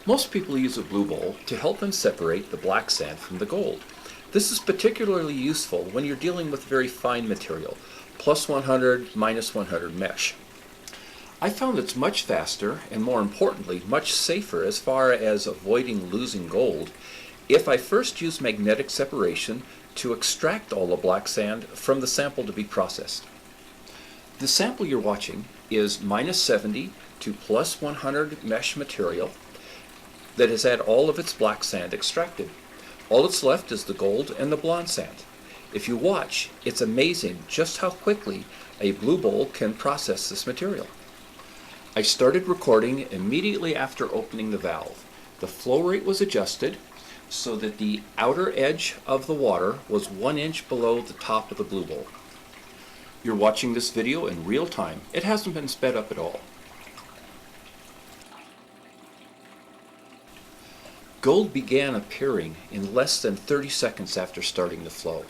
Most people use a blue bowl to help them separate the black sand from the gold. This is particularly useful when you're dealing with very fine material, plus 100, minus 100 mesh. I found it's much faster and, more importantly, much safer as far as avoiding losing gold if I first use magnetic separation to extract all the black sand from the sample to be processed. The sample you're watching is minus 70 to plus 100 mesh material that has had all of its black sand extracted. All that's left is the gold and the blonde sand. If you watch, it's amazing just how quickly a blue bowl can process this material. I started recording immediately after opening the valve. The flow rate was adjusted so that the outer edge of the water was 1 inch below the top of the blue bowl. You're watching this video in real time. It hasn't been sped up at all. Gold began appearing in less than 30 seconds after starting the flow,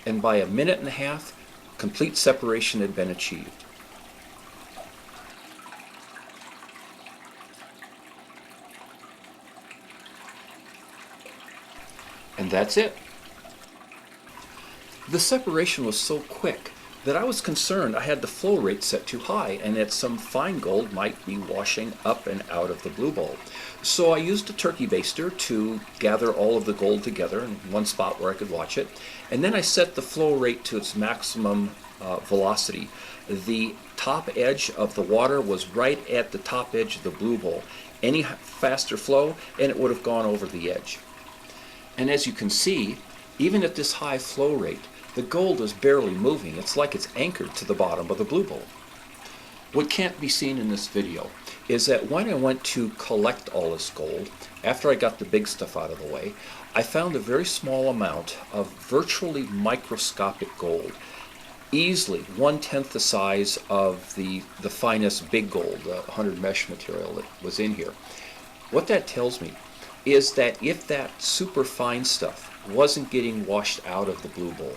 and by a minute and a half, complete separation had been achieved. And that's it. The separation was so quick that I was concerned I had the flow rate set too high and that some fine gold might be washing up and out of the blue bowl. So I used a turkey baster to gather all of the gold together in one spot where I could watch it, and then I set the flow rate to its maximum velocity. The top edge of the water was right at the top edge of the blue bowl. Any faster flow and it would have gone over the edge. And as you can see, even at this high flow rate, the gold is barely moving. It's like it's anchored to the bottom of the blue bowl. What can't be seen in this video is that when I went to collect all this gold, after I got the big stuff out of the way, I found a very small amount of virtually microscopic gold, easily 1/10 the size of the finest big gold, 100 mesh material that was in here. What that tells me is that if that super fine stuff wasn't getting washed out of the blue bowl,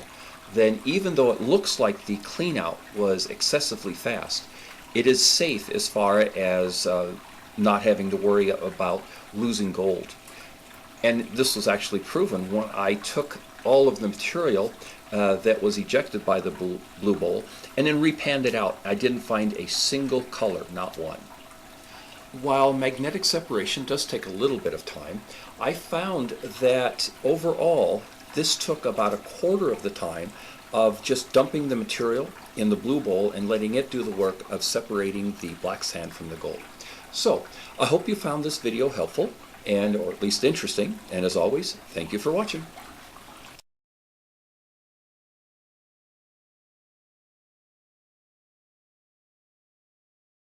then even though it looks like the clean out was excessively fast, it is safe as far as not having to worry about losing gold. And this was actually proven when I took all of the material that was ejected by the blue bowl and then repanned it out. I didn't find a single color, not one. While magnetic separation does take a little bit of time, I found that overall this took about a quarter of the time of just dumping the material in the blue bowl and letting it do the work of separating the black sand from the gold. So, I hope you found this video helpful and or at least interesting, and as always, thank you for watching.